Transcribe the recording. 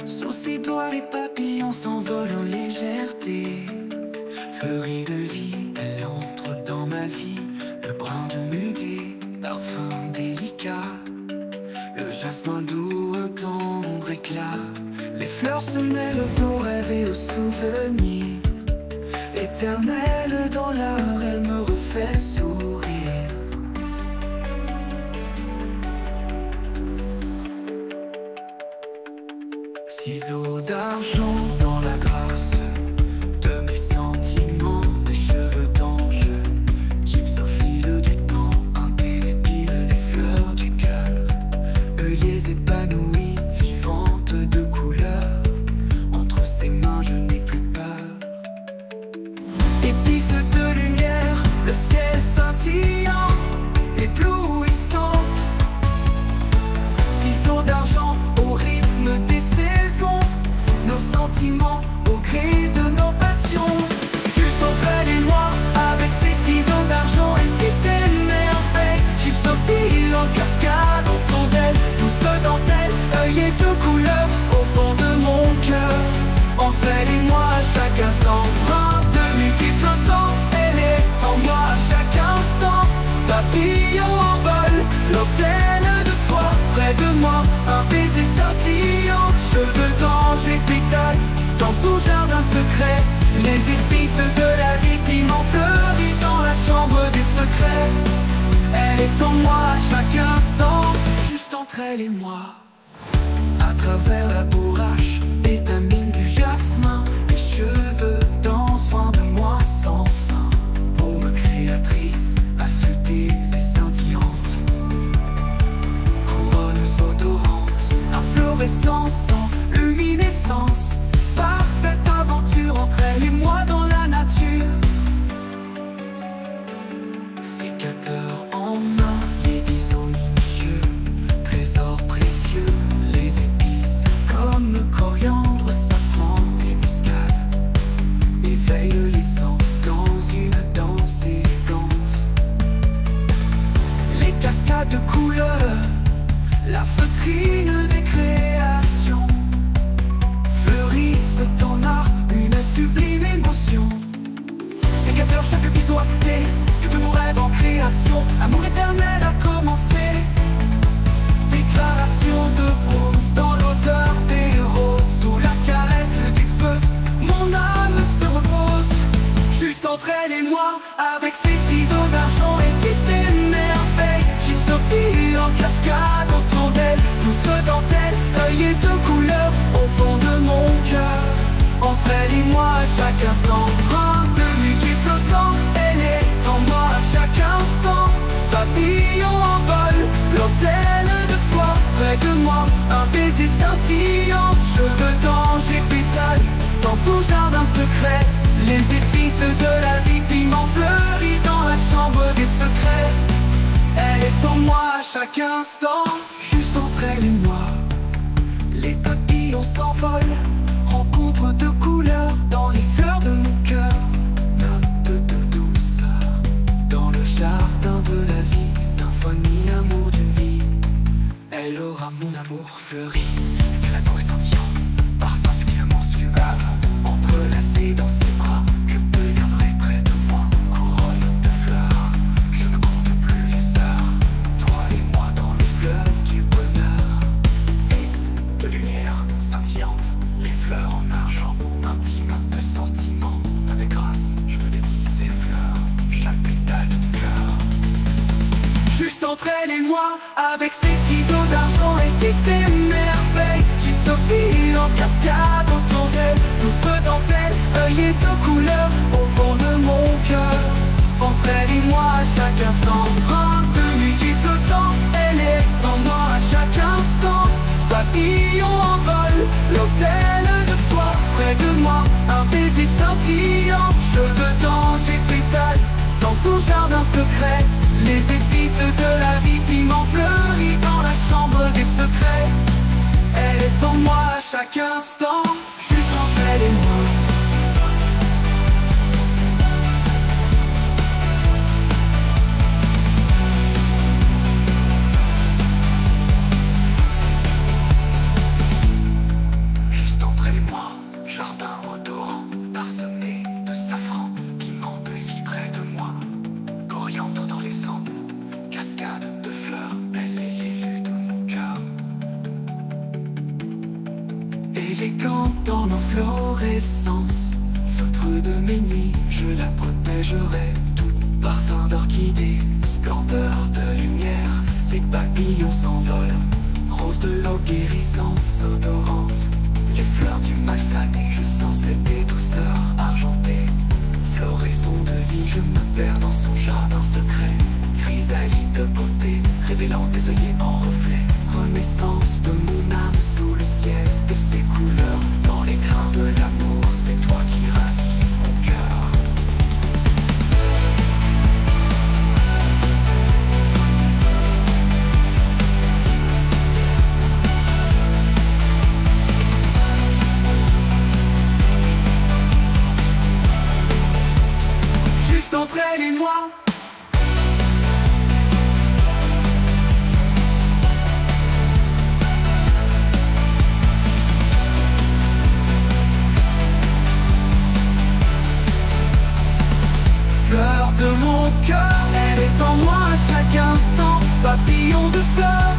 Sous ses doigts les papillons s'envolent en légèreté. Fleurie de vie, elle entre dans ma vie. Le brin de muguet, parfum délicat. Le jasmin doux, un tendre éclat. Les fleurs se mêlent aux rêves et aux souvenirs. Éternelle dans l'art, elle me refait sourire. Ciseaux d'argent dans la grâce de mes sentiments, les cheveux d'ange, chips au fil du temps, indélébiles les fleurs du cœur, œillets épanouis, vivantes de couleurs. Entre ses mains je n'ai plus peur. Épices de lumière, le ciel scintillant, éblouissante. Ciseaux d'argent au rythme des saisons, nos sentiments au gré de nos passions. Juste entre elle et moi, avec ses ciseaux d'argent, elle tisse des merveilles. Chips au fil en cascade autour d'elle, douce dentelle, œillets de couleur au fond de mon cœur. Entre elle et moi à chaque instant, brin de muguet flottant, elle est en moi à chaque instant. Papillon en vol, l'océan de soie, près de moi, un baiser scintillant. Cheveux d'ange et pétales, dans son jardin secret. Les épices de la vie, piment fleuri dans la chambre des secrets. Elle est en moi à chaque instant, juste entre elle et moi. À travers la bourrache, étamine du jasmin, les cheveux dansent loin de moi sans fin. Paume créatrice, affûtée et scintillante, couronnes odorantes, inflorescence en luminescence. Parfaite aventure entre elle et moi dans la nature. Sécateur en main, les biseaux minutieux, trésors précieux, les épices comme coriandre, safran et muscade, éveillent les sens dans une danse élégante. Les cascades de couleurs, la feutrine des créations, fleurissent en art, une sublime émotion. Sécateur, chaque biseau affûté, sculpte mon rêve en création. Amour éternel a commencé. Déclaration de bronze dans l'odeur des roses. Sous la caresse des feux, mon âme se repose. Juste entre elle et moi, avec ses ciseaux d'argent et tisse des merveilles. Chips au fil en cascade autour d'elle, douce dentelle, œillets de couleur au fond de mon cœur. Entre elle et moi à chaque instant, brin de muguet flottant, elle est en moi à chaque instant. Papillon en vol, l'océan de soie, près de moi, un baiser scintillant. Cheveux d'ange et pétales, dans son jardin secret. Les épices de la vie, piment fleuri dans la chambre des secrets. Elle est en moi à chaque instant, juste entre elle et moi. Les papillons s'envolent, rencontre de couleurs dans les fleurs de mon cœur. Note de douceur dans le jardin de la vie, symphonie, amour d'une vie. Elle aura mon amour fleuri, éclatant et scintillant, parfum suffisamment suave, entrelacé dans ses bras. Je te garderai près de moi, couronne de fleurs. Je ne compte plus les heures, toi et moi dans le fleuve du bonheur. Épices de lumière scintillante, les fleurs en argent, intime de sentiments. Avec grâce, je me dédie ces fleurs, chaque pétale de cœur. Juste entre elle et moi, avec ses ciseaux d'argent et tisse des merveilles. Chips au fil en cascade autour d'elle, douce dentelle, œillets de couleur au fond de mon cœur. Entre elle et moi à chaque instant, brin de muguet flottant, elle est en moi à chaque instant. Papillon en vol, l'océan de soie, près de moi, un baiser scintillant. Cheveux d'ange et pétales, dans son jardin secret. Les épices de la vie, piment fleuri dans la chambre. fréquente dans l'inflorescence. Feutre de mes nuits, je la protégerai. Tout parfum d'orchidée, splendeur de lumière. Les papillons s'envolent, rose de l'eau guérissance odorante. Les fleurs du mal fané, je sens cette douceur argentée. Floraison de vie, je me perds dans son jardin secret. Chrysalide de beauté, révélant des œillets en reflet. Renaissance de mon âme sous le ciel de ses couleurs. Dans les grains de l'amour, c'est toi qui ravives mon cœur. Juste entre elle et moi. Fleur de mon cœur, elle est en moi à chaque instant. Papillon de fleurs.